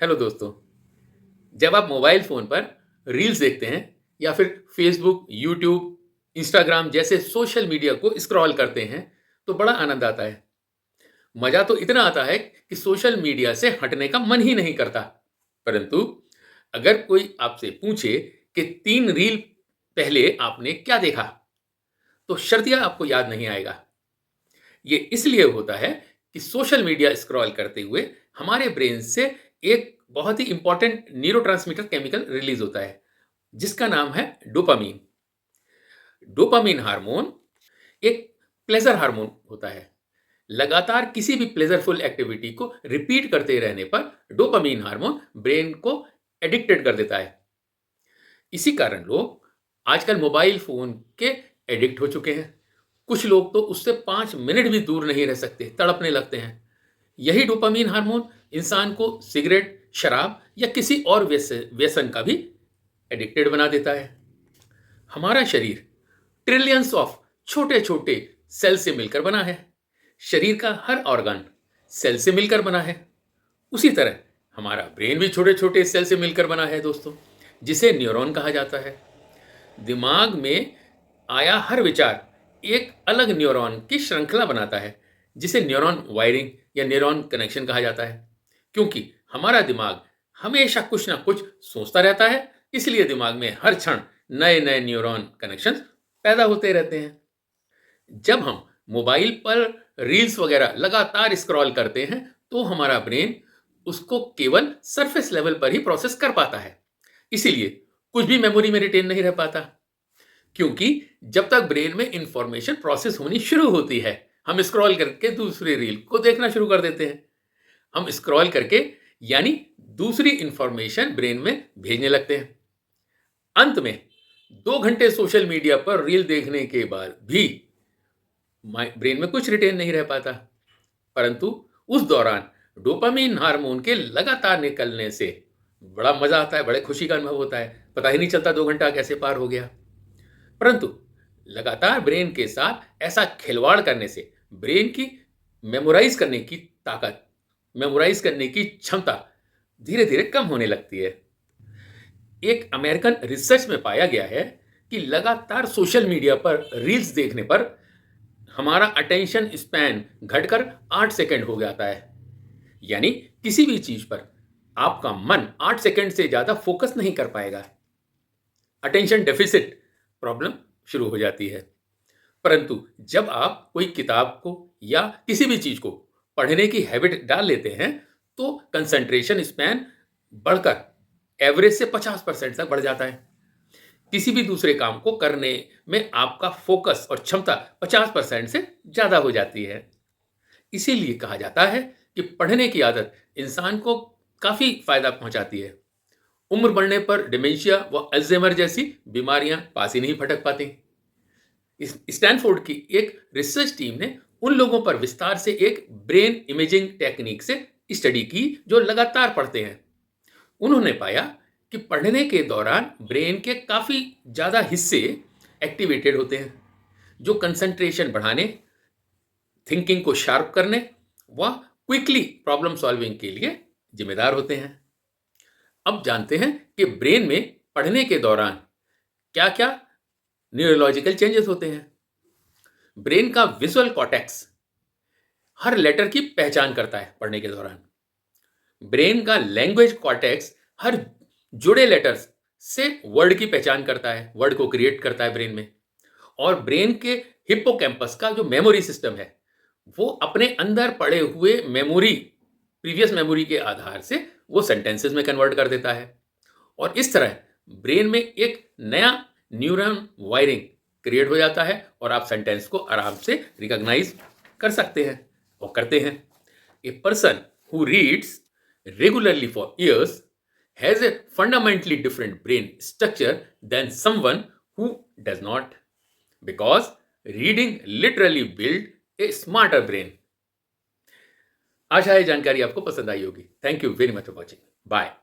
Hello दोस्तों। जब आप मोबाइल फ़ोन पर रील्स देखते हैं या फिर फ़ेसबुक, यूट्यूब, इंस्टाग्राम जैसे सोशल मीडिया को स्क्रॉल करते हैं, तो बड़ा आनंद आता है। मज़ा तो इतना आता है कि सोशल मीडिया से हटने का मन ही नहीं करता। परंतु अगर कोई आपसे पूछे कि 3 रील पहले आपने क्या देखा? तो शर्तिया आपको याद नहीं आएगा। ये इसलिए होता है कि सोशल मीडिया स्क्रॉल करते हुए हमारे ब्रेन से एक बहुत ही इंपॉर्टेंट न्यूरोट्रांसमीटर केमिकल रिलीज होता है, जिसका नाम है डोपामीन। डोपामीन हार्मोन एक प्लेजर हार्मोन होता है। लगातार किसी भी प्लेजरफुल एक्टिविटी को रिपीट करते रहने पर डोपामीन हार्मोन ब्रेन को एडिक्टेड कर देता है। इसी कारण लोग आजकल मोबाइल फोन के एडिक्ट हो चुके हैं। कुछ लोग तो उससे 5 मिनट भी दूर नहीं रह सकते, तड़पने लगते हैं। यही डोपामीन हार्मोन इंसान को सिगरेट, शराब या किसी और व्यसन का भी एडिक्टेड बना देता है। हमारा शरीर ट्रिलियंस ऑफ छोटे छोटे सेल से मिलकर बना है। शरीर का हर ऑर्गन सेल से मिलकर बना है। उसी तरह हमारा ब्रेन भी छोटे छोटे सेल से मिलकर बना है दोस्तों, जिसे न्यूरॉन कहा जाता है। दिमाग में आया हर विचार एक अलग न्यूरॉन की श्रृंखला बनाता है, जिसे न्यूरॉन वायरिंग या न्यूरॉन कनेक्शन कहा जाता है। क्योंकि हमारा दिमाग हमेशा कुछ ना कुछ सोचता रहता है, इसलिए दिमाग में हर क्षण नए नए न्यूरॉन कनेक्शन पैदा होते रहते हैं। जब हम मोबाइल पर रील्स वगैरह लगातार स्क्रॉल करते हैं, तो हमारा ब्रेन उसको केवल सरफेस लेवल पर ही प्रोसेस कर पाता है। इसीलिए कुछ भी मेमोरी में रिटेन नहीं रह पाता। क्योंकि जब तक ब्रेन में इंफॉर्मेशन प्रोसेस होनी शुरू होती है, हम स्क्रॉल करके दूसरी रील को देखना शुरू कर देते हैं। हम स्क्रॉल करके यानी दूसरी इंफॉर्मेशन ब्रेन में भेजने लगते हैं। अंत में 2 घंटे सोशल मीडिया पर रील देखने के बाद भी ब्रेन में कुछ रिटेन नहीं रह पाता। परंतु उस दौरान डोपामीन हार्मोन के लगातार निकलने से बड़ा मजा आता है, बड़े खुशी का अनुभव होता है। पता ही नहीं चलता 2 घंटा कैसे पार हो गया। परंतु लगातार ब्रेन के साथ ऐसा खिलवाड़ करने से ब्रेन की मेमोराइज करने की ताकत, मेमोराइज करने की क्षमता धीरे धीरे कम होने लगती है। एक अमेरिकन रिसर्च में पाया गया है कि लगातार सोशल मीडिया पर रील्स देखने पर हमारा अटेंशन स्पैन घटकर 8 सेकंड हो जाता है। यानी किसी भी चीज पर आपका मन 8 सेकंड से ज्यादा फोकस नहीं कर पाएगा। अटेंशन डेफिसिट प्रॉब्लम शुरू हो जाती है। परंतु जब आप कोई किताब को या किसी भी चीज को पढ़ने की हैबिट डाल लेते हैं, तो कंसंट्रेशन स्पैन बढ़कर एवरेज से 50% तक बढ़ जाता है। किसी भी दूसरे काम को करने में आपका फोकस और क्षमता 50% से ज्यादा हो जाती है। इसीलिए कहा जाता है कि पढ़ने की आदत इंसान को काफी फायदा पहुंचाती है। उम्र बढ़ने पर डिमेंशिया व अल्जाइमर जैसी बीमारियां पास ही नहीं फटक पाती। स्टैनफोर्ड की एक रिसर्च टीम ने उन लोगों पर विस्तार से एक ब्रेन इमेजिंग टेक्निक से स्टडी की जो लगातार पढ़ते हैं। उन्होंने पाया कि पढ़ने के दौरान ब्रेन के काफी ज्यादा हिस्से एक्टिवेटेड होते हैं, जो कंसंट्रेशन बढ़ाने, थिंकिंग को शार्प करने व क्विकली प्रॉब्लम सॉल्विंग के लिए जिम्मेदार होते हैं। अब जानते हैं कि ब्रेन में पढ़ने के दौरान क्या क्या न्यूरोलॉजिकल चेंजेस होते हैं। ब्रेन का विजुअल कॉर्टेक्स हर लेटर की पहचान करता है पढ़ने के दौरान। ब्रेन का लैंग्वेज कॉर्टेक्स हर जुड़े लेटर्स से वर्ड की पहचान करता है, वर्ड को क्रिएट करता है ब्रेन में। और ब्रेन के हिप्पोकैम्पस का जो मेमोरी सिस्टम है, वो अपने अंदर पड़े हुए मेमोरी, प्रीवियस मेमोरी के आधार से वो सेंटेंसेस में कन्वर्ट कर देता है। और इस तरह ब्रेन में एक नया न्यूरॉन वायरिंग क्रिएट हो जाता है और आप सेंटेंस को आराम से रिकॉग्नाइज कर सकते हैं और करते हैं। A person who reads regularly for years has a fundamentally different brain structure than someone who does not, because reading literally build a smarter brain. आशा है जानकारी आपको पसंद आई होगी। Thank you very much for watching. Bye.